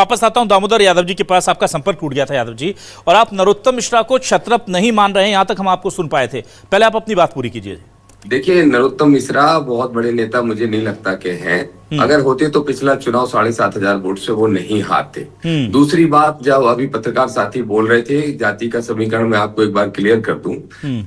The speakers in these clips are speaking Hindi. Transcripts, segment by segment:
वापस आता हूं दामोदर यादव जी के पास। आपका संपर्क टूट गया था यादव जी, और आप नरोत्तम मिश्रा को क्षत्रप नहीं मान रहे हैं, यहां तक हम आपको सुन पाए थे। पहले आप अपनी बात पूरी कीजिए। देखिए, नरोत्तम मिश्रा बहुत बड़े नेता मुझे नहीं लगता के हैं। अगर होते तो पिछला चुनाव 7,500 वोट से वो नहीं हारते। दूसरी बात, जब अभी पत्रकार साथी बोल रहे थे जाति का समीकरण, मैं आपको एक बार क्लियर कर दूं।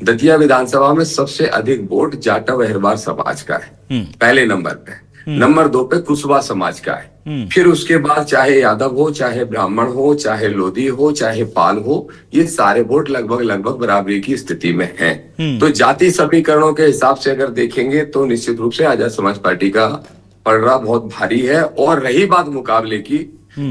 दतिया विधानसभा में सबसे अधिक वोट जाटा व हेरवार समाज का है पहले नंबर पे। नंबर 2 पे कुशवाहा समाज का है। फिर उसके बाद चाहे यादव हो, चाहे ब्राह्मण हो, चाहे लोधी हो, चाहे पाल हो, ये सारे वोट लगभग बराबरी की स्थिति में हैं। तो जाति समीकरणों के हिसाब से अगर देखेंगे तो निश्चित रूप से आजाद समाज पार्टी का पलड़ा बहुत भारी है। और रही बात मुकाबले की,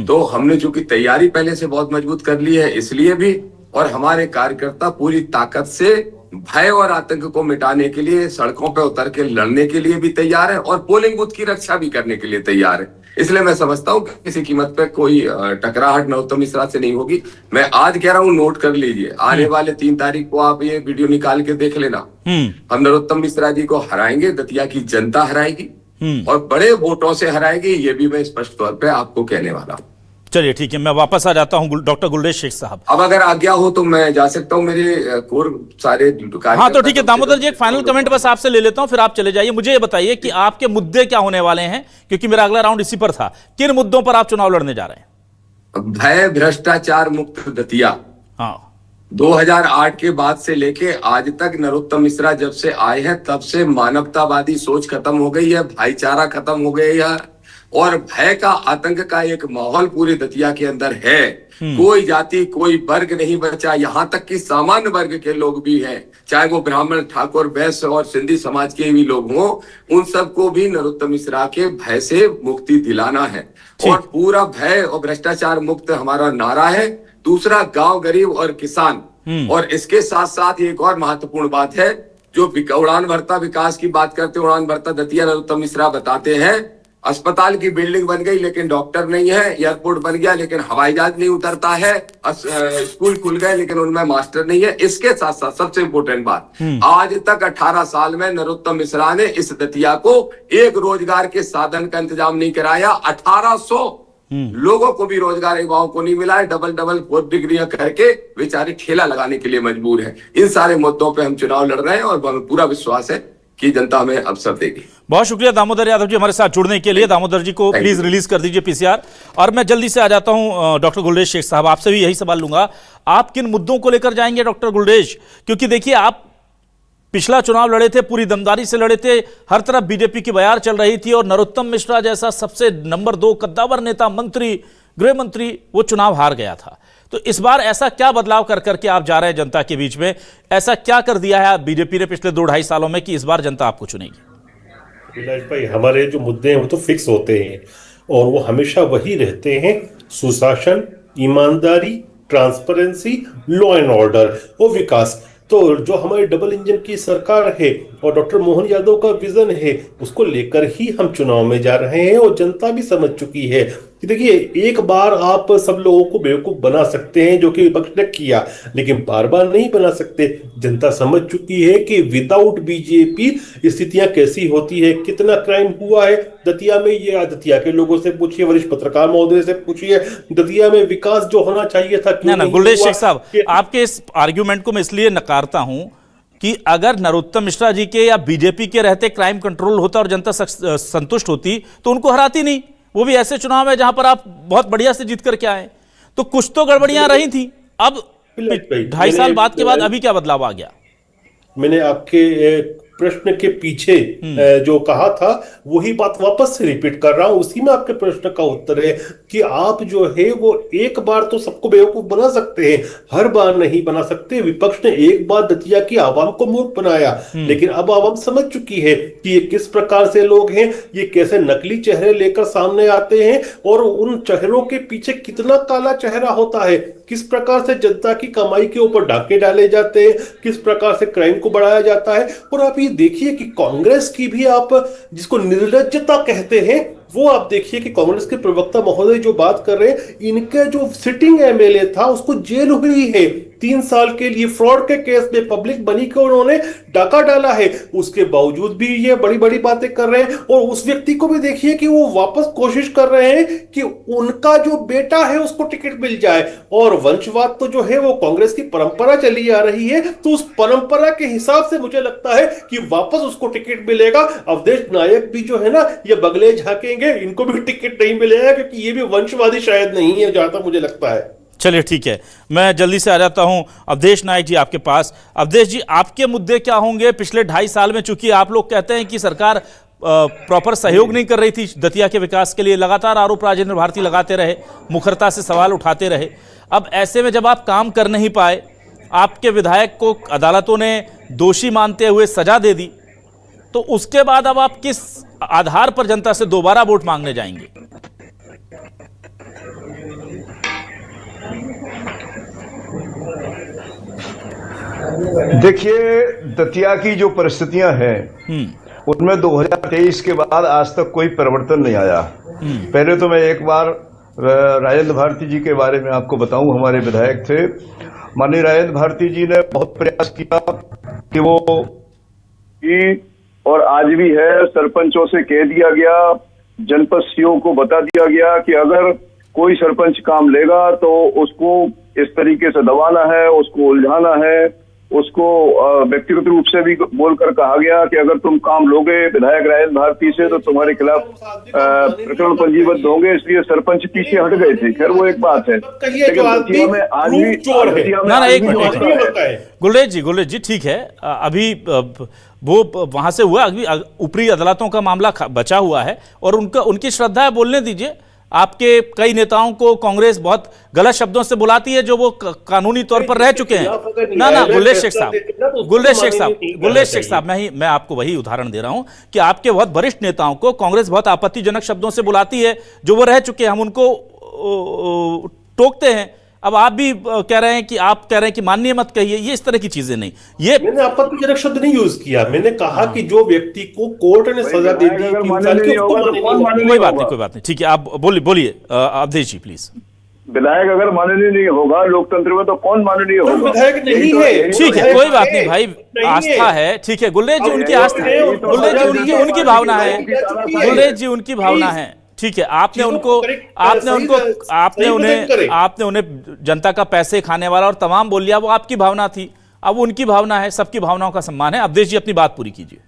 तो हमने जो कि तैयारी पहले से बहुत मजबूत कर ली है इसलिए भी, और हमारे कार्यकर्ता पूरी ताकत से भय और आतंक को मिटाने के लिए सड़कों पर उतर के लड़ने के लिए भी तैयार है और पोलिंग बूथ की रक्षा भी करने के लिए तैयार है। इसलिए मैं समझता हूं कि किसी कीमत पे कोई टकराहट नरोत्तम मिश्रा से नहीं होगी। मैं आज कह रहा हूं, नोट कर लीजिए, आने वाले 3 तारीख को आप ये वीडियो निकाल के देख लेना। हम नरोत्तम मिश्रा जी को हराएंगे, दतिया की जनता हराएगी और बड़े वोटों से हराएगी, ये भी मैं स्पष्ट तौर पे आपको कहने वाला हूं। चलिए ठीक है, मैं वापस आ जाता हूं डॉक्टर गुलरेज शेख साहब। अब अगर आज्ञा हो तो मैं जा सकता हूं, मेरे कोर सारे। हाँ तो ठीक है दामोदर जी, एक फाइनल कमेंट बस आपसे ले लेता हूं, फिर आप चले जाइए। मुझे ये बताइए कि आपके मुद्दे क्या होने वाले हैं, क्योंकि मेरा अगला राउंड इसी पर था। किन मुद्दों पर आप चुनाव लड़ने जा रहे हैं? भय भ्रष्टाचार मुक्त दतिया। हाँ, 2008 के बाद से लेके आज तक नरोत्तम मिश्रा जब से आए हैं तब से मानवतावादी सोच खत्म हो गई है, भाईचारा खत्म हो गया है और भय का, आतंक का एक माहौल पूरे दतिया के अंदर है। कोई जाति, कोई वर्ग नहीं बचा, यहाँ तक कि सामान्य वर्ग के लोग भी हैं, चाहे वो ब्राह्मण, ठाकुर, वैश्य और सिंधी समाज के भी लोग हों, उन सबको भी नरोत्तम मिश्रा के भय से मुक्ति दिलाना है। और पूरा भय और भ्रष्टाचार मुक्त हमारा नारा है। दूसरा, गांव, गरीब और किसान। और इसके साथ साथ एक और महत्वपूर्ण बात है, जो उड़ान भरता विकास की बात करते हैं, उड़ान भरता दतिया नरोत्तम मिश्रा बताते हैं, अस्पताल की बिल्डिंग बन गई लेकिन डॉक्टर नहीं है, एयरपोर्ट बन गया लेकिन हवाई जहाज नहीं उतरता है, स्कूल खुल गए लेकिन उनमें मास्टर नहीं है। इसके साथ साथ सबसे इंपॉर्टेंट बात, आज तक 18 साल में नरोत्तम मिश्रा ने इस दतिया को एक रोजगार के साधन का इंतजाम नहीं कराया। 1800 लोगों को भी रोजगार युवाओं को नहीं मिला है। डबल 4 डिग्रियां करके बेचारे ठेला लगाने के लिए मजबूर है। इन सारे मुद्दों पे हम चुनाव लड़ रहे हैं और हमें पूरा विश्वास है कि जनता हमें अवसर देगी। बहुत शुक्रिया दामोदर यादव जी हमारे साथ जुड़ने के लिए। दामोदर जी को प्लीज रिलीज कर दीजिए पीसीआर। और मैं जल्दी से आ जाता हूं डॉक्टर गुलरेज शेख साहब, आपसे भी यही सवाल लूंगा, आप किन मुद्दों को लेकर जाएंगे डॉक्टर गुलरेज? क्योंकि देखिए, आप पिछला चुनाव लड़े थे, पूरी दमदारी से लड़े थे, हर तरफ बीजेपी की बयार चल रही थी और नरोत्तम मिश्रा जैसा सबसे नंबर 2 कद्दावर नेता, मंत्री, गृह मंत्री, वो चुनाव हार गया था। तो इस बार ऐसा क्या बदलाव कर करके आप जा रहे हैं जनता के बीच में? ऐसा क्या कर दिया है बीजेपी ने पिछले 2-2.5 सालों में कि इस बार जनता आपको चुनेगी? विलास भाई, हमारे जो मुद्दे हैं वो तो फिक्स होते हैं और वो हमेशा वही रहते हैं: सुशासन, ईमानदारी, ट्रांसपेरेंसी, लॉ एंड ऑर्डर और विकास। तो जो हमारी डबल इंजन की सरकार है और डॉक्टर मोहन यादव का विजन है, उसको लेकर ही हम चुनाव में जा रहे हैं। और जनता भी समझ चुकी है कि देखिए, एक बार आप सब लोगों को बेवकूफ बना सकते हैं, जो कि विपक्ष ने किया, लेकिन बार बार नहीं बना सकते। जनता समझ चुकी है कि विदाउट बीजेपी स्थितियां कैसी होती है, कितना क्राइम हुआ है दतिया में। ये दतिया के लोगों से पूछिए, वरिष्ठ पत्रकार महोदय से पूछिए, दतिया में विकास जो होना चाहिए था क्यों नहीं हुआ। गुलरेज शेख साहब, आपके इस आर्ग्यूमेंट को मैं इसलिए नकारता हूं कि अगर नरोत्तम मिश्रा जी के या बीजेपी के रहते क्राइम कंट्रोल होता और जनता संतुष्ट होती तो उनको हराती नहीं। वो भी ऐसे चुनाव है जहां पर आप बहुत बढ़िया से जीत करके आए। तो कुछ तो गड़बड़ियां रही थी। अब 2.5 साल बाद के बाद अभी क्या बदलाव आ गया? मैंने आपके प्रश्न के पीछे जो कहा था वही बात वापस से रिपीट कर रहा हूं। उसी में आपके प्रश्न का उत्तर है कि आप जो है वो एक बार तो सबको बेवकूफ बना सकते हैं, हर बार नहीं बना सकते। विपक्ष ने एक बार दतिया की आवाम को मूर्ख बनाया, लेकिन अब आवाम समझ चुकी है कि ये किस प्रकार से लोग हैं, ये कैसे नकली चेहरे लेकर सामने आते हैं और उन चेहरों के पीछे कितना काला चेहरा होता है, किस प्रकार से जनता की कमाई के ऊपर डाके डाले जाते हैं, किस प्रकार से क्राइम को बढ़ाया जाता है। और आप ये देखिए कि कांग्रेस की भी, आप जिसको निर्लज्जता कहते हैं, वो आप देखिए कि कांग्रेस के प्रवक्ता महोदय जो बात कर रहे हैं, इनके जो सिटिंग एमएलए था उसको जेल हुई है। 3 साल के लिए फ्रॉड के केस में पब्लिक मनी को उन्होंने डाका डाला है, उसके बावजूद भी ये बड़ी बड़ी बातें कर रहे हैं। और उस व्यक्ति को भी देखिए कि वो वापस कोशिश कर रहे हैं कि उनका जो बेटा है उसको टिकट मिल जाए। और वंशवाद तो जो है वो कांग्रेस की परंपरा चली आ रही है, तो उस परंपरा के हिसाब से मुझे लगता है कि वापस उसको टिकट मिलेगा। अवधेश नायक भी जो है ना, ये बगले झांकेंगे, इनको भी टिकट नहीं मिलेगा, क्योंकि ये भी वंशवादी शायद नहीं है, जहां तक मुझे लगता है। चलिए ठीक है, मैं जल्दी से आ जाता हूं अवधेश नायक जी आपके पास। अवधेश जी, आपके मुद्दे क्या होंगे पिछले 2.5 साल में? चूंकि आप लोग कहते हैं कि सरकार प्रॉपर सहयोग नहीं कर रही थी दतिया के विकास के लिए, लगातार आरोप राजेंद्र भारती लगाते रहे, मुखरता से सवाल उठाते रहे। अब ऐसे में जब आप काम कर नहीं पाए, आपके विधायक को अदालतों ने दोषी मानते हुए सजा दे दी, तो उसके बाद अब आप किस आधार पर जनता से दोबारा वोट मांगने जाएंगे? देखिए, दतिया की जो परिस्थितियां हैं उनमें 2023 के बाद आज तक कोई परिवर्तन नहीं आया। पहले तो मैं एक बार राजेंद्र भारती जी के बारे में आपको बताऊं। हमारे विधायक थे, माननीय राजेंद्र भारती जी ने बहुत प्रयास किया कि वो, और आज भी है, सरपंचों से कह दिया गया, जनपद सीओ को बता दिया गया कि अगर कोई सरपंच काम लेगा तो उसको इस तरीके से दबाना है, उसको उलझाना है, उसको व्यक्तिगत रूप से भी बोलकर कहा गया कि अगर तुम काम लोगे विधायक राजेंद्र भारती से तो तुम्हारे खिलाफ प्रकरण पंजीबद्ध होंगे, इसलिए सरपंच पीछे हट गए थे। खैर वो एक बात है, लेकिन दतिया में आज भी गुलेश जी ठीक है, अभी वो वहां से हुआ, अभी ऊपरी अदालतों का मामला बचा हुआ है और उनकी श्रद्धा है, बोलने दीजिए। आपके कई नेताओं को कांग्रेस बहुत गलत शब्दों से बुलाती है, जो वो कानूनी तौर पर रह चुके हैं। ना गुलेश शेख साहब, मैं आपको वही उदाहरण दे रहा हूं कि आपके बहुत वरिष्ठ नेताओं को कांग्रेस बहुत आपत्तिजनक शब्दों से बुलाती है, जो वो रह चुके हैं, हम उनको टोकते हैं। अब आप भी कह रहे हैं कि माननीय मत कहिए, ये इस तरह की चीजें नहीं। ये मैंने आपत्तिजनक शब्द नहीं यूज किया, मैंने कहा कि जो व्यक्ति को कोर्ट ने सजा दे दी, कोई बात नहीं, ठीक है, आप बोलिए अवधेश जी प्लीज। विधायक अगर माननीय नहीं होगा लोकतंत्र में, तो कौन माननीय होगा? विधायक नहीं है, ठीक है, कोई बात नहीं भाई, आस्था है, ठीक है। गुलेश जी उनकी आस्था है, गुलेश जी उनकी भावना है, गुलेश जी उनकी भावना है, ठीक है। आपने उन्हें जनता का पैसे खाने वाला और तमाम बोल लिया, वो आपकी भावना थी, अब उनकी भावना है, सबकी भावनाओं का सम्मान है। अवधेश जी अपनी बात पूरी कीजिए।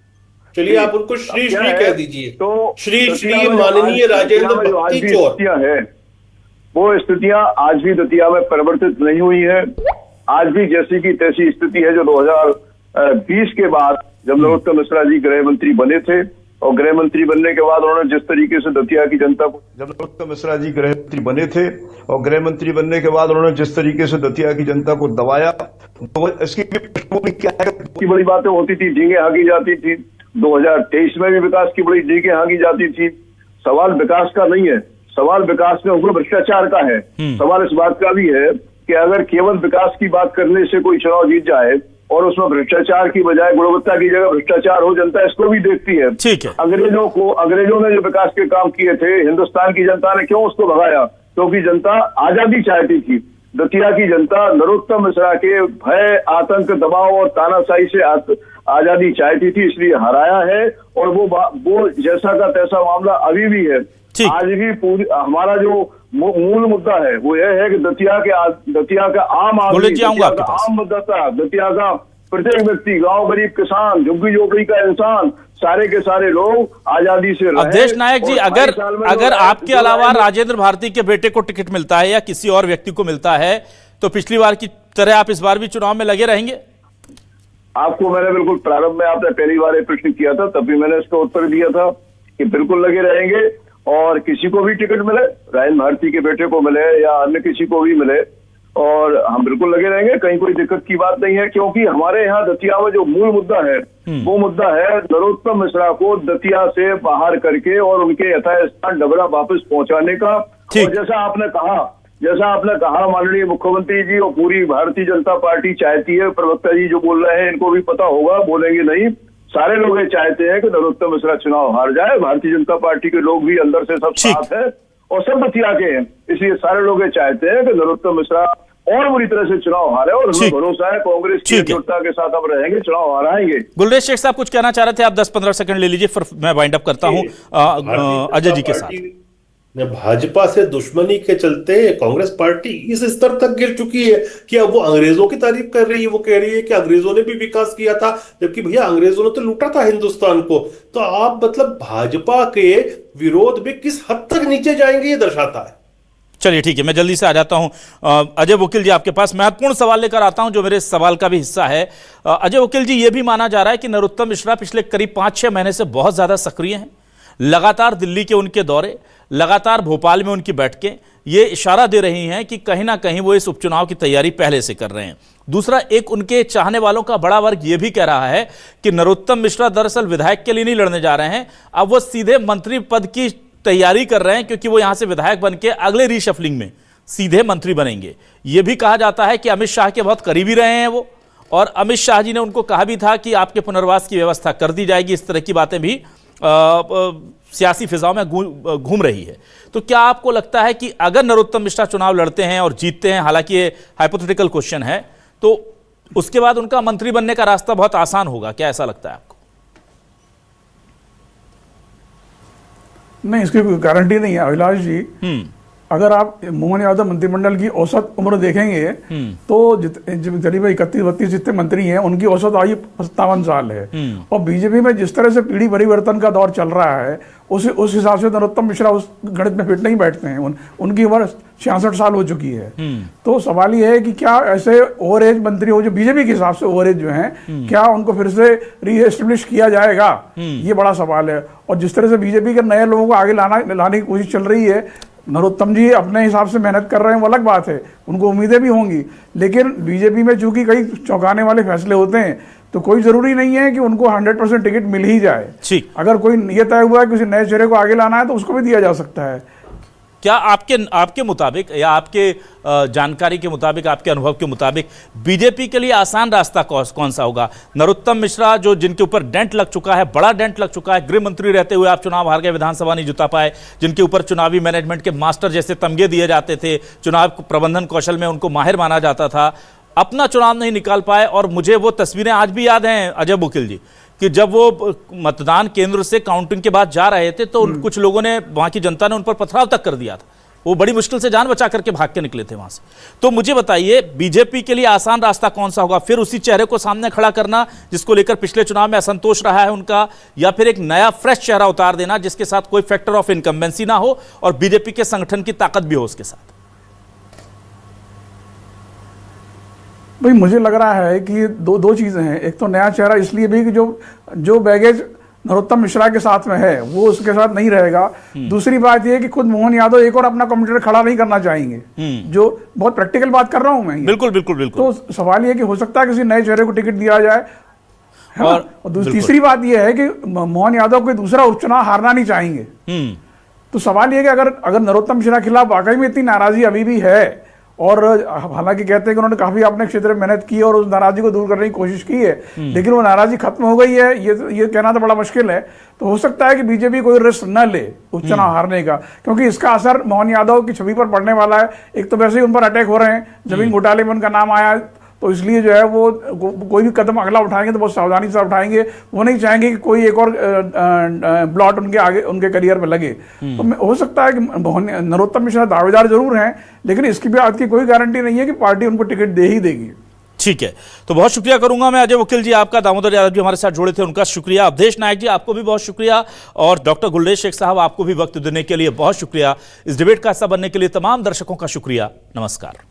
चलिए आप उनको श्री श्री कह दीजिए। तो श्री माननीय राजेंद्र भारती चोर है, वो स्थितियां आज भी दतिया में परिवर्तित नहीं हुई है। आज भी जैसी की तैसी स्थिति है जो 2020 के बाद जब नरोत्तम मिश्रा जी गृह मंत्री बने थे, और गृह मंत्री बनने के बाद उन्होंने जिस तरीके से दतिया की जनता को, जब नरोत्तम मिश्रा जी गृह मंत्री बने थे और गृह मंत्री बनने के बाद उन्होंने जिस तरीके से दतिया की जनता को दबाया, तो इसकी क्या है की बड़ी बातें होती थी, डींगे हाँकी जाती थी। 2023 में भी विकास की बड़ी डींगे हाँकी जाती थी। सवाल विकास का नहीं है, सवाल विकास में उग्र भ्रष्टाचार का है। सवाल इस बात का भी है कि अगर केवल विकास की बात करने से कोई चुनाव जीत जाए और उसमें भ्रष्टाचार की बजाय गुणवत्ता की जगह भ्रष्टाचार हो, जनता इसको भी देखती है। ठीक है। अंग्रेजों ने जो विकास के काम किए थे, हिंदुस्तान की जनता ने क्यों उसको भगाया? क्योंकि जनता आजादी चाहती थी। दतिया की जनता नरोत्तम मिश्रा के भय, आतंक, दबाव और तानाशाही से आजादी चाहती थी, इसलिए हराया है। और वो जैसा का तैसा मामला अभी भी है। आज भी पूरी हमारा जो मूल मुद्दा है वो यह है कि दतिया का आम आदमी, आम मतदाता, दतिया का प्रत्येक व्यक्ति, गांव गरीब किसान, झुग्गी झोपड़ी का इंसान, सारे के सारे लोग आजादी से रहे। अवधेश नायक जी, अगर आपके अलावा राजेंद्र भारती के बेटे को टिकट मिलता है या किसी और व्यक्ति को मिलता है, तो पिछली बार की तरह आप इस बार भी चुनाव में लगे रहेंगे? आपको मैंने बिल्कुल प्रारंभ में आपने पहली बार एक प्रश्न किया था, तभी मैंने इसका उत्तर दिया था कि बिल्कुल लगे रहेंगे। और किसी को भी टिकट मिले, राजेंद्र भारती के बेटे को मिले या अन्य किसी को भी मिले, और हम बिल्कुल लगे रहेंगे, कहीं कोई दिक्कत की बात नहीं है। क्योंकि हमारे यहाँ दतिया में जो मूल मुद्दा है वो मुद्दा है नरोत्तम मिश्रा को दतिया से बाहर करके और उनके यथास्थान डबरा वापस पहुंचाने का। और जैसा आपने कहा माननीय मुख्यमंत्री जी और पूरी भारतीय जनता पार्टी चाहती है, प्रवक्ता जी जो बोल रहे हैं इनको भी पता होगा, बोलेंगे नहीं, सारे लोग ये चाहते हैं कि नरोत्तम मिश्रा चुनाव हार जाए। भारतीय जनता पार्टी के लोग भी अंदर से सब साथ है और सब दतिया के हैं, इसलिए सारे लोग ये चाहते हैं कि नरोत्तम मिश्रा और बुरी तरह से चुनाव हारे, और हमें ठीक। भरोसा है कांग्रेस की ठीक है। एकजुटता के साथ हम रहेंगे, चुनाव हराएंगे। गुलरेज शेख साहब कुछ कहना चाह रहे थे, आप 10-15 सेकंड ले लीजिए, फिर मैं वाइंड अप करता हूं अजय जी के साथ। भाजपा से दुश्मनी के चलते कांग्रेस पार्टी इस स्तर तक गिर चुकी है कि अब वो अंग्रेजों की तारीफ कर रही है। वो कह रही है कि अंग्रेजों ने भी विकास किया था, जबकि भैया अंग्रेजों ने तो लूटा था हिंदुस्तान को। तो आप मतलब भाजपा के विरोध में किस हद तक नीचे जाएंगे ये दर्शाता है। चलिए ठीक है, मैं जल्दी से आ जाता हूं अजय वकील जी आपके पास। महत्वपूर्ण सवाल लेकर आता हूं जो मेरे सवाल का भी हिस्सा है। अजय वकील जी, यह भी माना जा रहा है कि नरोत्तम मिश्रा पिछले करीब 5-6 महीने से बहुत ज्यादा सक्रिय हैं। लगातार दिल्ली के उनके दौरे, लगातार भोपाल में उनकी बैठकें ये इशारा दे रही हैं कि कहीं ना कहीं वो इस उपचुनाव की तैयारी पहले से कर रहे हैं। दूसरा, एक उनके चाहने वालों का बड़ा वर्ग ये भी कह रहा है कि नरोत्तम मिश्रा दरअसल विधायक के लिए नहीं लड़ने जा रहे हैं, अब वो सीधे मंत्री पद की तैयारी कर रहे हैं, क्योंकि वो यहां से विधायक बन के अगले रीशफलिंग में सीधे मंत्री बनेंगे। यह भी कहा जाता है कि अमित शाह के बहुत करीबी रहे हैं वो, और अमित शाह जी ने उनको कहा भी था कि आपके पुनर्वास की व्यवस्था कर दी जाएगी। इस तरह की बातें भी सियासी फिजाओं में घूम रही है। तो क्या आपको लगता है कि अगर नरोत्तम मिश्रा चुनाव लड़ते हैं और जीतते हैं, हालांकि ये हाइपोथेटिकल क्वेश्चन है, तो उसके बाद उनका मंत्री बनने का रास्ता बहुत आसान होगा? क्या ऐसा लगता है आपको? नहीं, इसकी कोई गारंटी नहीं है अभिलाष जी। अगर आप मोहन यादव मंत्रिमंडल की औसत उम्र देखेंगे तो करीब 31-32 जितने मंत्री हैं उनकी औसत आयु 57 साल है। और बीजेपी में जिस तरह से पीढ़ी परिवर्तन का दौर चल रहा है उस हिसाब से नरोत्तम मिश्रा उस गणित में फिट नहीं बैठते हैं। उनकी उम्र 66 साल हो चुकी है। तो सवाल यह है कि क्या ऐसे ओवर एज मंत्री हो जो बीजेपी के हिसाब से ओवर एज जो हैं, क्या उनको फिर से रीएस्टेब्लिश किया जाएगा, ये बड़ा सवाल है। और जिस तरह से बीजेपी के नए लोगों को आगे लाने की कोशिश चल रही है, नरोत्तम जी अपने हिसाब से मेहनत कर रहे हैं, वो अलग बात है, उनको उम्मीदें भी होंगी। लेकिन बीजेपी में चूंकि कई चौंकाने वाले फैसले होते हैं, तो कोई जरूरी नहीं है कि उनको 100% टिकट मिल ही जाए। अगर कोई ये तय हुआ है किसी नए चेहरे को आगे लाना है तो उसको भी दिया जा सकता है। क्या आपके मुताबिक या आपके जानकारी के मुताबिक, आपके अनुभव के मुताबिक बीजेपी के लिए आसान रास्ता कौन सा होगा? नरोत्तम मिश्रा जो जिनके ऊपर डेंट लग चुका है, बड़ा डेंट लग चुका है, गृह मंत्री रहते हुए आप चुनाव हार गए, विधानसभा नहीं जुटा पाए, जिनके ऊपर चुनावी मैनेजमेंट के मास्टर जैसे तमगे दिए जाते थे, चुनाव प्रबंधन कौशल में उनको माहिर माना जाता था, अपना चुनाव नहीं निकाल पाए। और मुझे वो तस्वीरें आज भी याद हैं अजय वकील जी कि जब वो मतदान केंद्र से काउंटिंग के बाद जा रहे थे तो कुछ लोगों ने, वहां की जनता ने उन पर पथराव तक कर दिया था। वो बड़ी मुश्किल से जान बचा करके भाग के निकले थे वहां से। तो मुझे बताइए, बीजेपी के लिए आसान रास्ता कौन सा होगा? फिर उसी चेहरे को सामने खड़ा करना जिसको लेकर पिछले चुनाव में असंतोष रहा है उनका, या फिर एक नया फ्रेश चेहरा उतार देना जिसके साथ कोई फैक्टर ऑफ इनकम्बेंसी ना हो और बीजेपी के संगठन की ताकत भी हो उसके साथ? भाई, मुझे लग रहा है कि दो चीजें हैं। एक तो नया चेहरा इसलिए भी कि जो बैगेज नरोत्तम मिश्रा के साथ में है वो उसके साथ नहीं रहेगा। दूसरी बात यह कि खुद मोहन यादव एक और अपना कॉम्पिटिटर खड़ा नहीं करना चाहेंगे, जो बहुत प्रैक्टिकल बात कर रहा हूं मैं। बिल्कुल बिल्कुल बिल्कुल। तो सवाल यह कि हो सकता है किसी नए चेहरे को टिकट दिया जाए। और तीसरी बात यह है कि मोहन यादव कोई दूसरा उपचुनाव हारना नहीं चाहेंगे। तो सवाल यह कि अगर नरोत्तम मिश्रा के खिलाफ वाकई में इतनी नाराजगी अभी भी है, और हालांकि कहते हैं कि उन्होंने काफी अपने क्षेत्र में मेहनत की और उस नाराजगी को दूर करने की कोशिश की है, लेकिन वो नाराजगी खत्म हो गई है, ये कहना तो बड़ा मुश्किल है। तो हो सकता है कि बीजेपी कोई रिस्क न ले उपचुनाव हारने का, क्योंकि इसका असर मोहन यादव की छवि पर पड़ने वाला है। एक तो वैसे ही उन पर अटैक हो रहे हैं, जमीन घोटाले में उनका नाम आया, तो इसलिए जो है वो कोई भी कदम अगला उठाएंगे तो बहुत सावधानी से उठाएंगे। वो नहीं चाहेंगे कि कोई एक और ब्लॉट उनके आगे उनके करियर में लगे। तो हो सकता है कि नरोत्तम मिश्रा दावेदार जरूर हैं, लेकिन इसकी बात की कोई गारंटी नहीं है कि पार्टी उनको टिकट दे ही देगी। ठीक है, तो बहुत शुक्रिया करूंगा मैं अजय वकील जी आपका। दामोदर यादव जी हमारे साथ जुड़े थे, उनका शुक्रिया। अवधेश नायक जी आपको भी बहुत शुक्रिया, और डॉक्टर गुलरेज शेख साहब आपको भी वक्त देने के लिए बहुत शुक्रिया। इस डिबेट का हिस्सा बनने के लिए तमाम दर्शकों का शुक्रिया। नमस्कार।